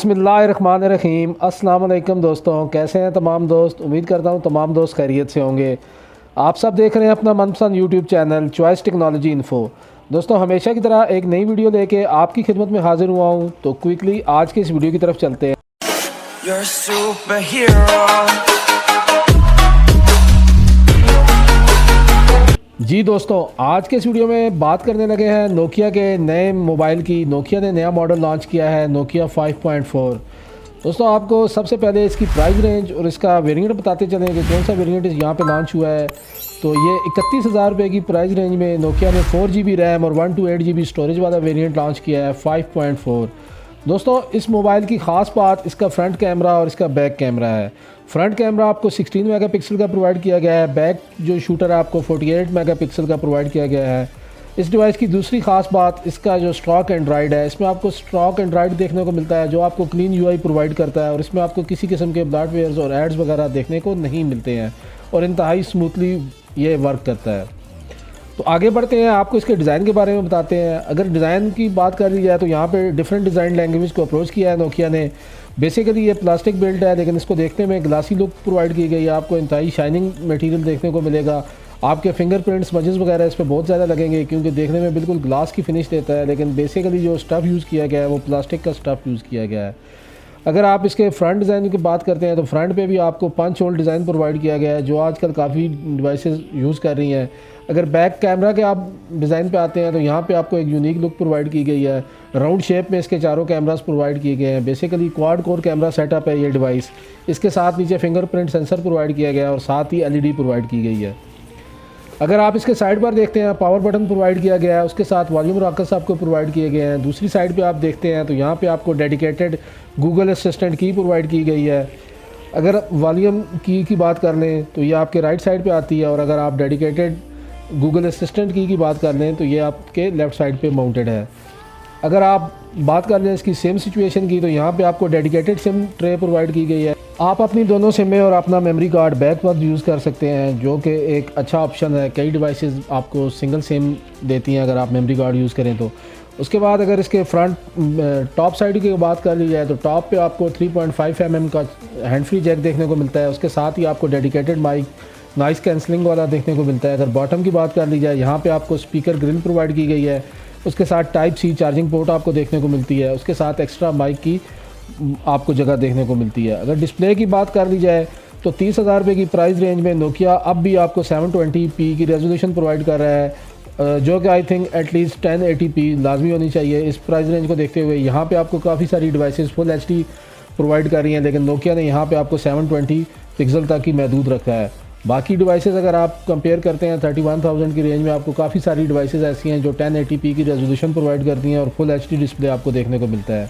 बिस्मिल्लाहिर्रहमानिर्रहीम। अस्सलाम वालेकुम दोस्तों, कैसे हैं तमाम दोस्त। उम्मीद करता हूँ तमाम दोस्त खैरियत से होंगे। आप सब देख रहे हैं अपना मनपसंद YouTube channel choice technology info. दोस्तों, हमेशा की तरह एक नई वीडियो लेके आपकी खिदमत में हाजिर हुआ हूँ। तो क्विकली आज के इस वीडियो की तरफ चलते हैं। You're a superhero. जी दोस्तों, आज के इस वीडियो में बात करने लगे हैं नोकिया के नए मोबाइल की। नोकिया ने नया मॉडल लॉन्च किया है, नोकिया 5.4। दोस्तों, आपको सबसे पहले इसकी प्राइस रेंज और इसका वेरिएंट बताते चलें कि कौन सा वेरिएंट यहाँ पे लॉन्च हुआ है। तो ये 31,000 रुपये की प्राइस रेंज में नोकिया ने 4GB रैम और 128GB स्टोरेज वाला वेरिएंट लॉन्च किया है 5.4। दोस्तों, इस मोबाइल की ख़ास बात इसका फ्रंट कैमरा और इसका बैक कैमरा है। फ्रंट कैमरा आपको 16 मेगापिक्सल का प्रोवाइड किया गया है। बैक जो शूटर है आपको 48 मेगापिक्सल का प्रोवाइड किया गया है। इस डिवाइस की दूसरी ख़ास बात इसका जो स्टॉक एंड्रॉयड है, इसमें आपको स्टॉक एंड्रॉयड देखने को मिलता है जो आपको क्लीन यूआई प्रोवाइड करता है और इसमें आपको किसी किस्म के ब्लॉटवेयर्स और एड्स वगैरह देखने को नहीं मिलते हैं और इंतहाई स्मूथली ये वर्क करता है। तो आगे बढ़ते हैं, आपको इसके डिज़ाइन के बारे में बताते हैं। अगर डिज़ाइन की बात कर ली जाए तो यहाँ पे डिफरेंट डिज़ाइन लैंग्वेज को अप्रोच किया है नोकिया ने। बेसिकली ये प्लास्टिक बिल्ड है, लेकिन इसको देखने में ग्लासी लुक प्रोवाइड की गई है। आपको इंतहाई शाइनिंग मटेरियल देखने को मिलेगा। आपके फिंगरप्रिंट स्मजेस वगैरह इस पर बहुत ज़्यादा लगेंगे क्योंकि देखने में बिल्कुल ग्लास की फिनिश देता है, लेकिन बेसिकली जो स्टफ़ यूज़ किया गया है वो प्लास्टिक का स्टफ़ यूज़ किया गया है। अगर आप इसके फ्रंट डिज़ाइन की बात करते हैं तो फ्रंट पे भी आपको 5 होल डिज़ाइन प्रोवाइड किया गया है जो आजकल काफ़ी डिवाइसेस यूज़ कर रही हैं। अगर बैक कैमरा के आप डिज़ाइन पे आते हैं तो यहाँ पे आपको एक यूनिक लुक प्रोवाइड की गई है। राउंड शेप में इसके चारों कैमरास प्रोवाइड किए गए हैं। Basically quad core camera setup है ये डिवाइस। इसके साथ नीचे फिंगरप्रिंट सेंसर प्रोवाइड किया गया है और साथ ही एलईडी प्रोवाइड की गई है। अगर आप इसके साइड पर देखते हैं, पावर बटन प्रोवाइड किया गया है, उसके साथ वॉल्यूम रॉकर्स आपको प्रोवाइड किए गए हैं। दूसरी साइड पे आप देखते हैं तो यहाँ पे आपको डेडिकेटेड गूगल असिस्टेंट की प्रोवाइड की गई है। अगर वॉल्यूम की बात कर लें तो ये आपके राइट साइड पे आती है और अगर आप डेडिकेटेड गूगल असिस्टेंट की बात कर लें तो ये आपके लेफ़्ट साइड पे माउंटेड है। अगर आप बात कर लें इसकी सिम सिचुएशन की तो यहाँ पे आपको डेडिकेटेड सिम ट्रे प्रोवाइड की गई है। आप अपनी दोनों सिमें और अपना मेमोरी कार्ड बैक पर यूज़ कर सकते हैं जो कि एक अच्छा ऑप्शन है। कई डिवाइसेस आपको सिंगल सिम देती हैं अगर आप मेमोरी कार्ड यूज़ करें तो। उसके बाद अगर इसके फ्रंट टॉप साइड की बात कर ली जाए तो टॉप पे आपको 3.5 mm का हैंड फ्री जैक देखने को मिलता है। उसके साथ ही आपको डेडिकेटेड माइक नॉइस कैंसलिंग वाला देखने को मिलता है। अगर बॉटम की बात कर ली जाए, यहाँ पे आपको स्पीकर ग्रिल प्रोवाइड की गई है। उसके साथ टाइप सी चार्जिंग पोर्ट आपको देखने को मिलती है। उसके साथ एक्स्ट्रा माइक की आपको जगह देखने को मिलती है। अगर डिस्प्ले की बात कर ली जाए तो 30,000 रुपये की प्राइस रेंज में नोकिया अब भी आपको 720p की रेजोल्यूशन प्रोवाइड कर रहा है जो कि आई थिंक एटलीस्ट 1080p लाजमी होनी चाहिए इस प्राइस रेंज को देखते हुए। यहाँ पे आपको काफ़ी सारी डिवाइसेस फुल HD प्रोवाइड कर रही हैं, लेकिन नोकिया ने यहाँ पे आपको 720 पिक्सल तक ही महदूद रखा है। बाकी डिवाइसेस अगर आप कंपेयर करते हैं 31,000 की रेंज में आपको काफ़ी सारी डिवाइसेस ऐसी हैं जो 1080p की रेजोल्यूशन प्रोवाइड करती हैं और फुल HD डिस्प्ले आपको देखने को मिलता है।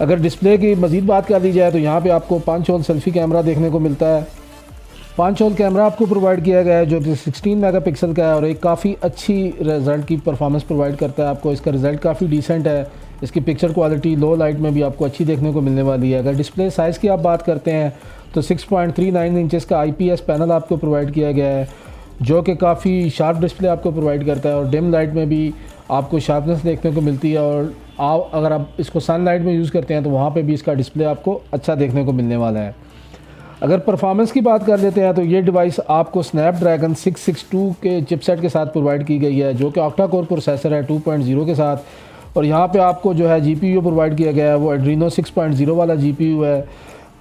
अगर डिस्प्ले की मज़ीद बात कर ली जाए तो यहाँ पे आपको 5 होल सेल्फी कैमरा देखने को मिलता है। 5 होल कैमरा आपको प्रोवाइड किया गया है जो कि 16 मेगापिक्सल का है और एक काफ़ी अच्छी रिज़ल्ट की परफॉर्मेंस प्रोवाइड करता है आपको। इसका रिज़ल्ट काफ़ी डिसेंट है। इसकी पिक्चर क्वालिटी लो लाइट में भी आपको अच्छी देखने को मिलने वाली है। अगर डिस्प्ले साइज़ की आप बात करते हैं तो 6.39 इंचेस का IPS पैनल आपको प्रोवाइड किया गया है जो कि काफ़ी शार्प डिस्प्ले आपको प्रोवाइड करता है और डिम लाइट में भी आपको शार्पनेस देखने को मिलती है। और अगर आप इसको सनलाइट में यूज़ करते हैं तो वहाँ पे भी इसका डिस्प्ले आपको अच्छा देखने को मिलने वाला है। अगर परफॉर्मेंस की बात कर लेते हैं तो ये डिवाइस आपको स्नैपड्रैगन 662 के चिपसेट के साथ प्रोवाइड की गई है जो कि ऑक्टा कोर प्रोसेसर है 2.0 के साथ। और यहाँ पे आपको जो है GPU प्रोवाइड किया गया है वो एड्रीनो 6.0 वाला GPU है।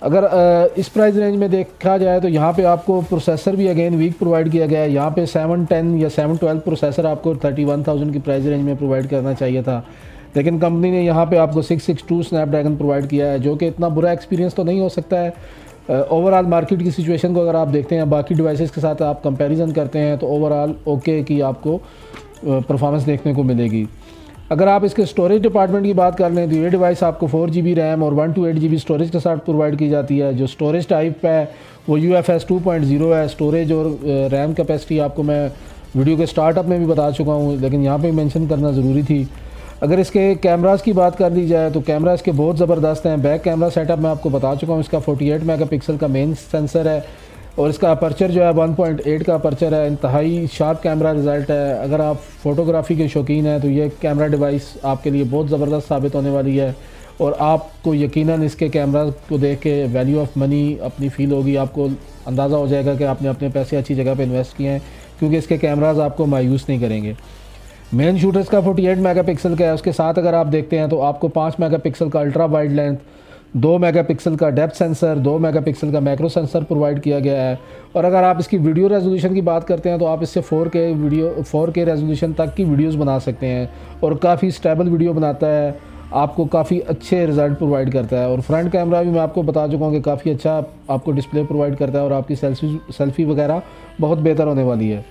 अगर इस प्राइस रेंज में देखा जाए तो यहाँ पे आपको प्रोसेसर भी अगेन वीक प्रोवाइड किया गया है। यहाँ पे 710 या 712 प्रोसेसर आपको 31,000 की प्राइस रेंज में प्रोवाइड करना चाहिए था, लेकिन कंपनी ने यहाँ पे आपको 662 स्नैपड्रैगन प्रोवाइड किया है जो कि इतना बुरा एक्सपीरियंस तो नहीं हो सकता है। ओवरऑल मार्केट की सिचुएशन को अगर आप देखते हैं बाकी डिवाइसेस के साथ आप कंपैरिजन करते हैं तो ओवरऑल ओके की आपको परफॉर्मेंस देखने को मिलेगी। अगर आप इसके स्टोरेज डिपार्टमेंट की बात कर लें तो ये डिवाइस आपको 4GB रैम और 128GB स्टोरेज के साथ प्रोवाइड की जाती है। जो स्टोरेज टाइप है वो UFS 2.0 है। स्टोरेज और रैम कैपेसिटी आपको मैं वीडियो के स्टार्टअप में भी बता चुका हूँ, लेकिन यहाँ पे मेंशन करना ज़रूरी थी। अगर इसके कैमरास की बात कर ली जाए तो कैमरा इसके बहुत ज़बरदस्त हैं। बैक कैमरा सेटअप मैं आपको बता चुका हूँ, इसका 48 मेगापिक्सल का मेन सेंसर है और इसका अपर्चर जो है 1.8 का अपर्चर है। इंतहाई शार्प कैमरा रिज़ल्ट है। अगर आप फ़ोटोग्राफ़ी के शौकीन हैं तो ये कैमरा डिवाइस आपके लिए बहुत ज़बरदस्त साबित होने वाली है। और आपको यकीनन इसके कैमरा को देख के वैल्यू ऑफ मनी अपनी फ़ील होगी, आपको अंदाज़ा हो जाएगा कि आपने अपने पैसे अच्छी जगह पे इन्वेस्ट किए हैं, क्योंकि इसके कैमराज आपको मायूस नहीं करेंगे। मेन शूटर्स का 48 मेगापिक्सल का है, उसके साथ अगर आप देखते हैं तो आपको 5 मेगापिक्सल का अल्ट्रा वाइड लेंथ, 2 मेगापिक्सल का डेप्थ सेंसर, 2 मेगापिक्सल का मैक्रो सेंसर प्रोवाइड किया गया है। और अगर आप इसकी वीडियो रेजोल्यूशन की बात करते हैं तो आप इससे 4K रेजोल्यूशन तक की वीडियोस बना सकते हैं और काफ़ी स्टेबल वीडियो बनाता है, आपको काफ़ी अच्छे रिज़ल्ट प्रोवाइड करता है। और फ्रंट कैमरा भी मैं आपको बता चुका हूँ कि काफ़ी अच्छा आपको डिस्प्ले प्रोवाइड करता है और आपकी सेल्फी वगैरह बहुत बेहतर होने वाली है।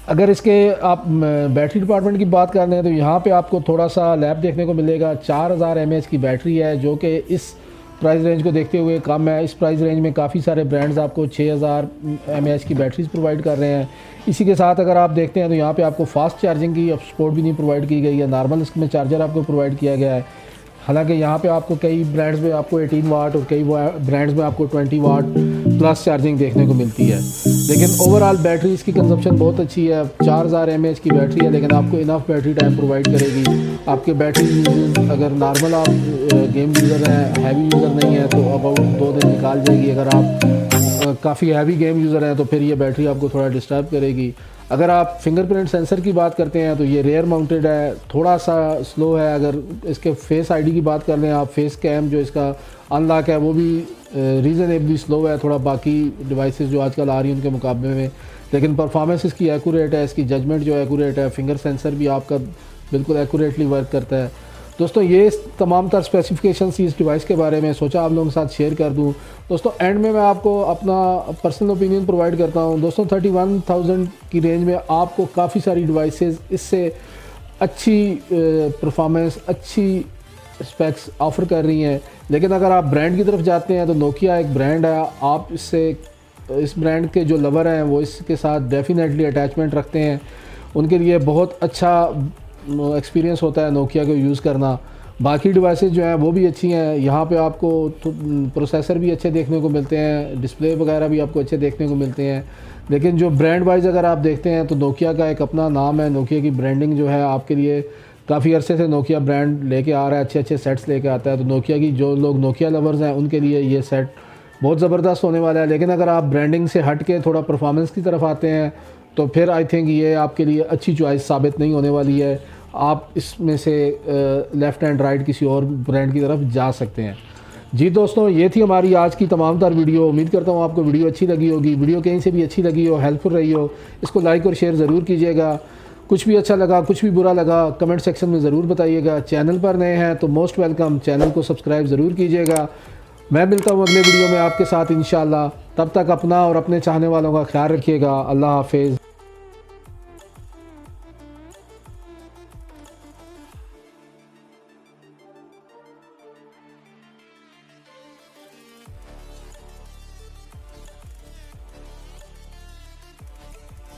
अगर इसके आप बैटरी डिपार्टमेंट की बात कर रहे हैं तो यहाँ पे आपको थोड़ा सा लैब देखने को मिलेगा। 4000 mAh की बैटरी है, जो कि इस प्राइस रेंज को देखते हुए कम है। इस प्राइस रेंज में काफ़ी सारे ब्रांड्स आपको 6000 mAh की बैटरीज प्रोवाइड कर रहे हैं। इसी के साथ अगर आप देखते हैं तो यहाँ पे आपको फास्ट चार्जिंग की सपोर्ट भी नहीं प्रोवाइड की गई है, नॉर्मल इसमें चार्जर आपको प्रोवाइड किया गया है। हालांकि यहाँ पे आपको कई ब्रांड्स में आपको 18 वाट और कई ब्रांड्स में आपको 20 वाट प्लस चार्जिंग देखने को मिलती है, लेकिन ओवरऑल बैटरी इसकी कंजप्शन बहुत अच्छी है। 4000 mAh की बैटरी है, लेकिन आपको इनफ बैटरी टाइम प्रोवाइड करेगी। आपके बैटरी यूजेस अगर नॉर्मल आप गेम यूज़र हैं, हैवी यूज़र नहीं है, तो अबाउट 2 दिन निकाल जाएगी। अगर आप काफ़ी हैवी गेम यूज़र हैं तो फिर ये बैटरी आपको थोड़ा डिस्टर्ब करेगी। अगर आप फिंगरप्रिंट सेंसर की बात करते हैं तो ये रेयर माउंटेड है, थोड़ा सा स्लो है। अगर इसके फेस आईडी की बात कर लें आप, फेस कैम जो इसका अनलॉक है वो भी रीज़नेबली स्लो है थोड़ा बाकी डिवाइसेस जो आजकल आ रही हैं उनके मुकाबले में, लेकिन परफॉर्मेंस इसकी एक्यूरेट है, इसकी जजमेंट जो एक्यूरेट है। फिंगर सेंसर भी आपका बिल्कुल एक्यूरेटली वर्क करता है। दोस्तों ये तमाम तर स्पेसिफिकेशंस इस डिवाइस के बारे में सोचा आप लोगों के साथ शेयर कर दूं। दोस्तों एंड में मैं आपको अपना पर्सनल ओपिनियन प्रोवाइड करता हूं। दोस्तों 31,000 की रेंज में आपको काफ़ी सारी डिवाइसेस इससे अच्छी परफॉर्मेंस, अच्छी स्पेक्स ऑफ़र कर रही हैं, लेकिन अगर आप ब्रांड की तरफ जाते हैं तो नोकिया एक ब्रांड है। आप इस ब्रांड के जो लवर हैं वो इसके साथ डेफिनेटली अटैचमेंट रखते हैं, उनके लिए बहुत अच्छा एक्सपीरियंस होता है नोकिया को यूज़ करना। बाकी डिवाइसेस जो हैं वो भी अच्छी हैं, यहाँ पे आपको प्रोसेसर भी अच्छे देखने को मिलते हैं, डिस्प्ले वगैरह भी आपको अच्छे देखने को मिलते हैं, लेकिन जो ब्रांड वाइज अगर आप देखते हैं तो नोकिया का एक अपना नाम है। नोकिया की ब्रांडिंग जो है आपके लिए काफ़ी अरसे से नोकिया ब्रांड लेके आ रहा है, अच्छे अच्छे सेट्स लेके आता है। तो नोकिया की जो लोग नोकिया लवर्स हैं उनके लिए ये सेट बहुत ज़बरदस्त होने वाला है। लेकिन अगर आप ब्रांडिंग से हट के थोड़ा परफॉर्मेंस की तरफ आते हैं तो फिर आई थिंक ये आपके लिए अच्छी चॉइस साबित नहीं होने वाली है। आप इसमें से लेफ़्ट एंड राइट किसी और ब्रांड की तरफ जा सकते हैं। जी दोस्तों, ये थी हमारी आज की तमाम तर वीडियो। उम्मीद करता हूँ आपको वीडियो अच्छी लगी होगी। वीडियो कहीं से भी अच्छी लगी हो, हेल्पफुल रही हो, इसको लाइक और शेयर ज़रूर कीजिएगा। कुछ भी अच्छा लगा, कुछ भी बुरा लगा, कमेंट सेक्शन में ज़रूर बताइएगा। चैनल पर नए हैं तो मोस्ट वेलकम, चैनल को सब्सक्राइब ज़रूर कीजिएगा। मैं मिलता हूँ अगले वीडियो में आपके साथ इंशाल्लाह। तब तक अपना और अपने चाहने वालों का ख्याल रखिएगा। अल्लाह हाफिज़।